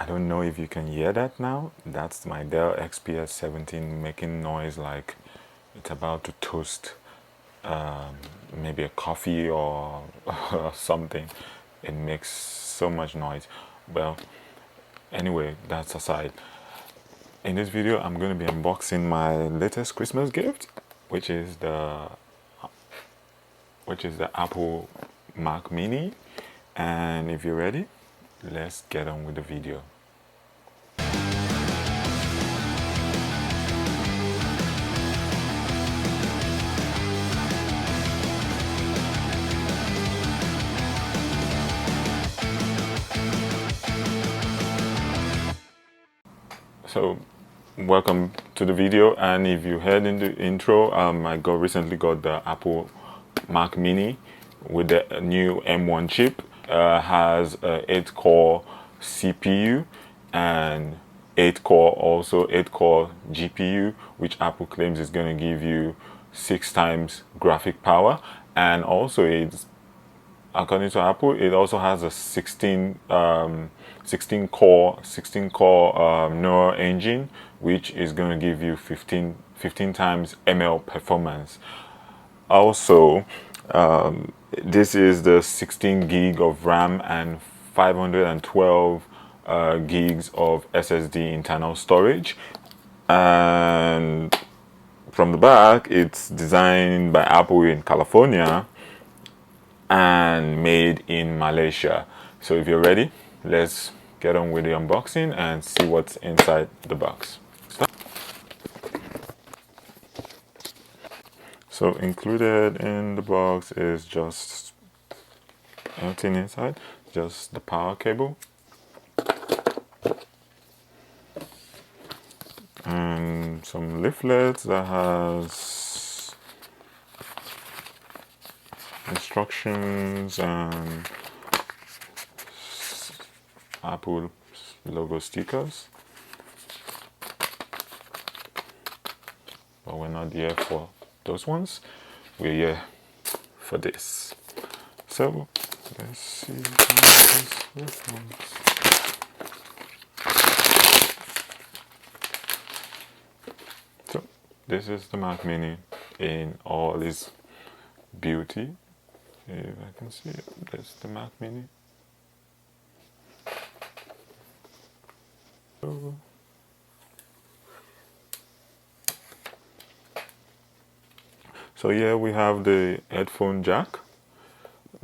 I don't know if you can hear that now. That's my Dell XPS 17 making noise like it's about to toast um, maybe a coffee or, or something. It makes so much noise. Well, anyway, that's aside. In this video, I'm going to be unboxing my latest Christmas gift, which is the Apple Mac Mini. And if you're ready, let's get on with the video. So, welcome to the video. And if you heard in the intro, I recently got the Apple Mac Mini with the new M1 chip. Has a 8-core CPU and 8-core GPU, which Apple claims is going to give you 6 times graphic power, and also it's, according to Apple, it also has a 16 core neural engine, which is going to give you 15 times ML performance. Also, this is the 16 gig of RAM and 512 gigs of SSD internal storage. And from the back, it's designed by Apple in California and made in Malaysia. So if you're ready, let's get on with the unboxing and see what's inside the box. So included in the box is just anything inside, just the power cable and some leaflets that has instructions and Apple logo stickers. But we're not here for those ones, we're here for this. So let's see how this works. So this is the Mac Mini in all its beauty. If I can see it, that's the Mac Mini. So here we have the headphone jack,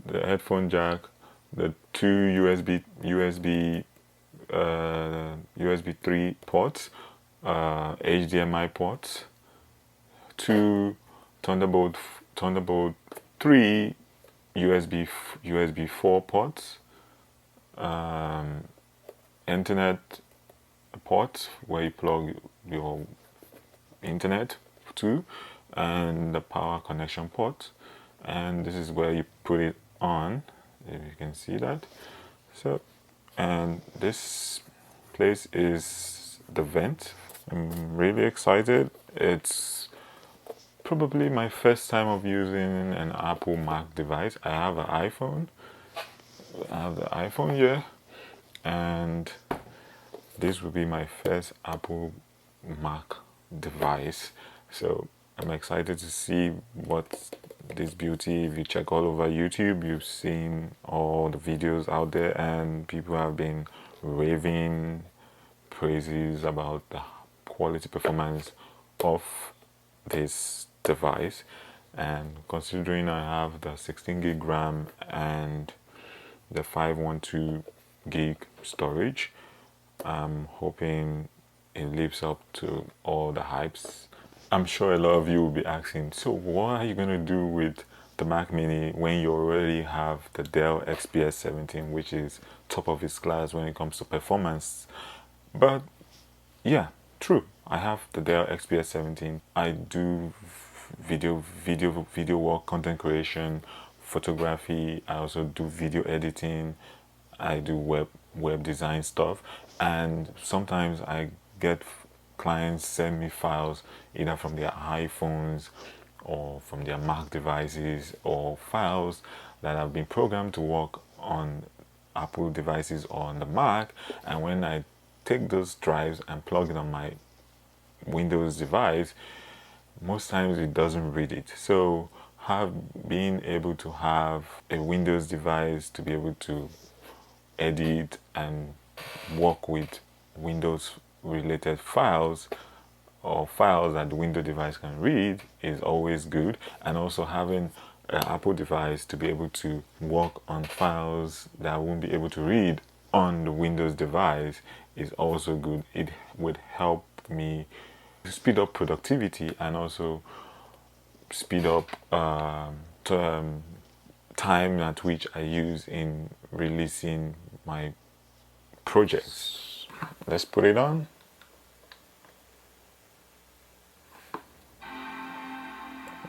the two USB 3 ports, HDMI ports, two Thunderbolt 3 USB 4 ports, internet ports where you plug your internet to, and the power connection port, and this is where you put it on, if you can see that. So, and this place is the vent. I'm really excited. It's probably my first time of using an Apple Mac device. I have the iPhone here, and this will be my first Apple Mac device. So I'm excited to see what this beauty. If you check all over YouTube, you've seen all the videos out there, and people have been raving praises about the quality performance of this device. And considering I have the 16 gig RAM and the 512 gig storage, I'm hoping it lives up to all the hypes. I'm sure a lot of you will be asking, so what are you going to do with the Mac Mini when you already have the Dell XPS 17, which is top of its class when it comes to performance? But yeah, true, I have the Dell XPS 17. I do video work, content creation, photography. I also do video editing. I do web design stuff, and sometimes I get clients send me files either from their iPhones or from their Mac devices, or files that have been programmed to work on Apple devices on the Mac, and when I take those drives and plug it on my Windows device, most times it doesn't read it. So being able to have a Windows device to be able to edit and work with Windows related files or files that the Windows device can read is always good. And also having an Apple device to be able to work on files that I won't be able to read on the Windows device is also good. It would help me speed up productivity and also speed up time at which I use in releasing my projects. Let's put it on.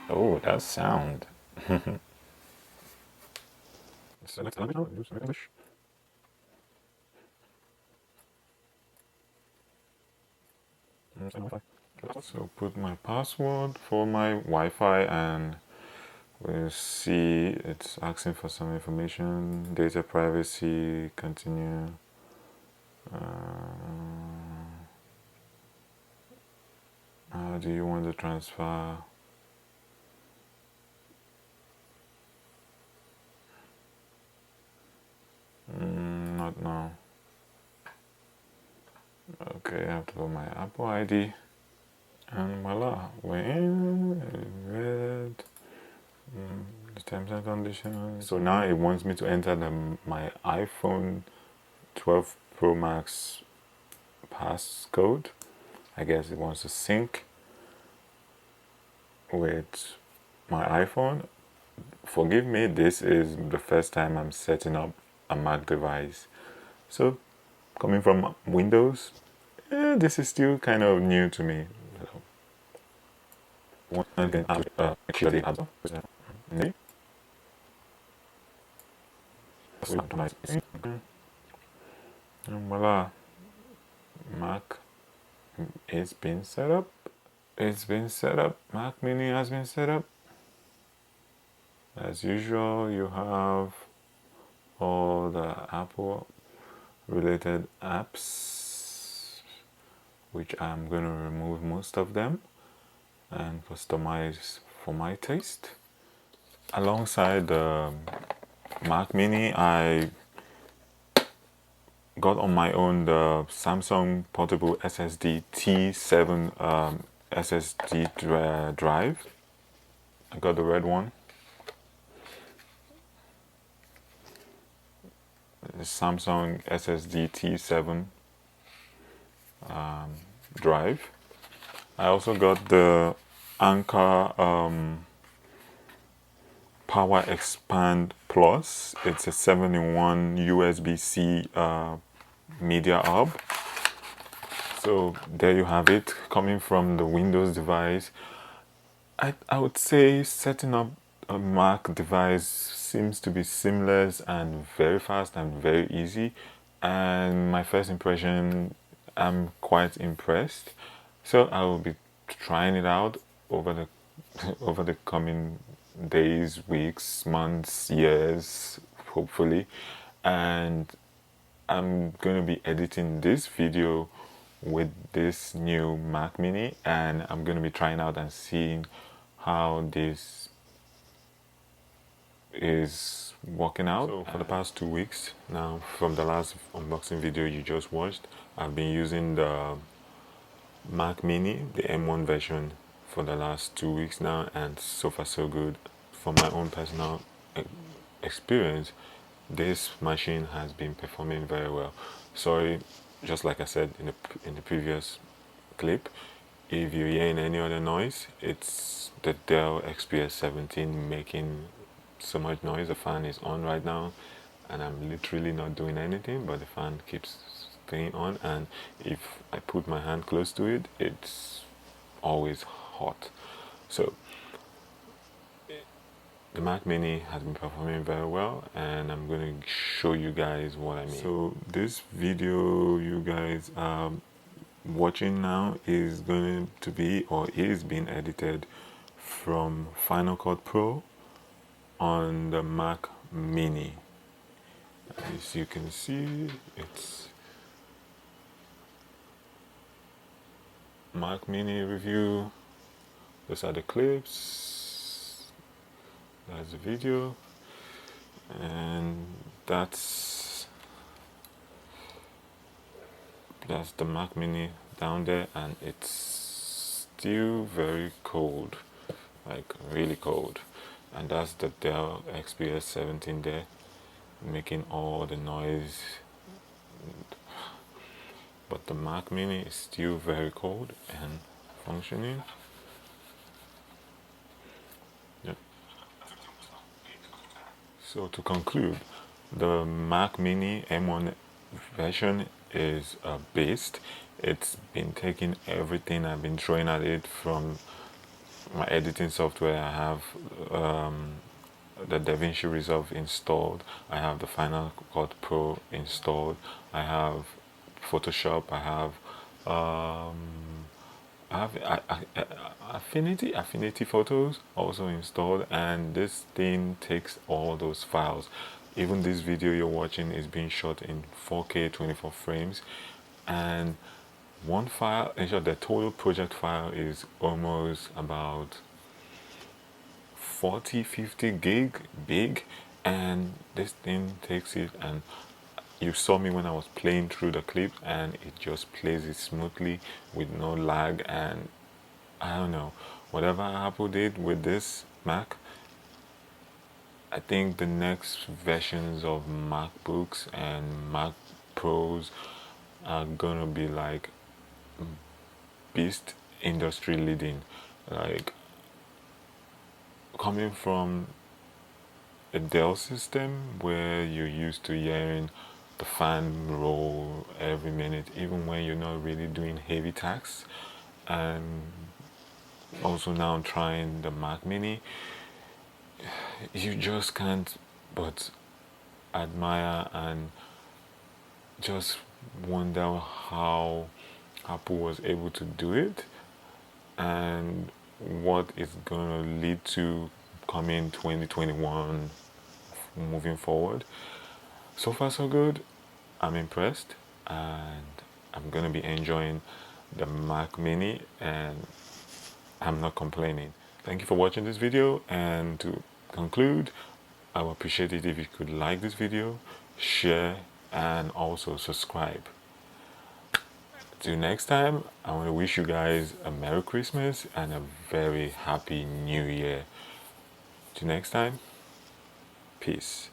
Oh, that sound. Select language, use English. So put my password for my Wi-Fi and we'll see it's asking for some information, data privacy, continue. How do you want to transfer? Not now. Okay, I have to put my Apple ID. And voila, we're in. Red. The terms and conditions. So now it wants me to enter my iPhone 12 Pro Max passcode. I guess it wants to sync with my iPhone. Forgive me, this is the first time I'm setting up a Mac device. So coming from Windows, this is still kind of new to me. And voila, Mac is being set up. It's been set up. Mac Mini has been set up. As usual, you have all the Apple related apps, which I'm going to remove most of them and customize for my taste. Alongside the Mac Mini, I got on my own the Samsung portable SSD T7 SSD drive. I got the red one. The Samsung SSD T7 drive. I also got the Anker Power Expand Plus. It's a 7-in-1 USB-C media hub. So there you have it, coming from the Windows device. I would say setting up a Mac device seems to be seamless and very fast and very easy, and my first impression, I'm quite impressed. So I will be trying it out over the over the coming days, weeks, months, years, hopefully, and I'm going to be editing this video with this new Mac Mini, and I'm going to be trying out and seeing how this is working out. So for the past 2 weeks now, from the last unboxing video you just watched, I've been using the Mac Mini, the M1 version, for the last 2 weeks now, and so far so good. From my own personal experience, this machine has been performing very well. Sorry, just like I said in the previous clip, if you're hearing any other noise, it's the Dell XPS 17 making so much noise. The fan is on right now and I'm literally not doing anything, but the fan keeps staying on, and if I put my hand close to it, it's always hot. So the Mac Mini has been performing very well, and I'm going to show you guys what I mean. So this video you guys are watching now is going to be, or is being edited from Final Cut Pro on the Mac Mini. As you can see, it's Mac Mini review. Those are the clips. That's the video, and that's the Mac Mini down there, and it's still very cold, like really cold. And that's the Dell XPS 17 there, making all the noise. But the Mac Mini is still very cold and functioning. Yep. So to conclude, the Mac Mini M1 version is based. It's been taking everything I've been throwing at it from my editing software. I have the DaVinci Resolve installed. I have the Final Cut Pro installed. I have Photoshop. I have Affinity Photos also installed, and this thing takes all those files. Even this video you're watching is being shot in 4K 24 frames, and one file, in short, the total project file is almost about 40-50 gig big, and this thing takes it, and you saw me when I was playing through the clip, and it just plays it smoothly with no lag. And I don't know, whatever Apple did with this Mac, I think the next versions of MacBooks and Mac Pros are gonna be like beast, industry leading. Like, coming from a Dell system where you're used to hearing the fan roll every minute, even when you're not really doing heavy tasks, and also now trying the Mac Mini, you just can't but admire and just wonder how Apple was able to do it, and what it's gonna lead to coming 2021 moving forward. So far so good. I'm impressed, and I'm gonna be enjoying the Mac Mini, and I'm not complaining. Thank you for watching this video, and to conclude, I would appreciate it if you could like this video, share, and also subscribe. Till next time, I want to wish you guys a Merry Christmas and a very Happy New Year. Till next time, peace.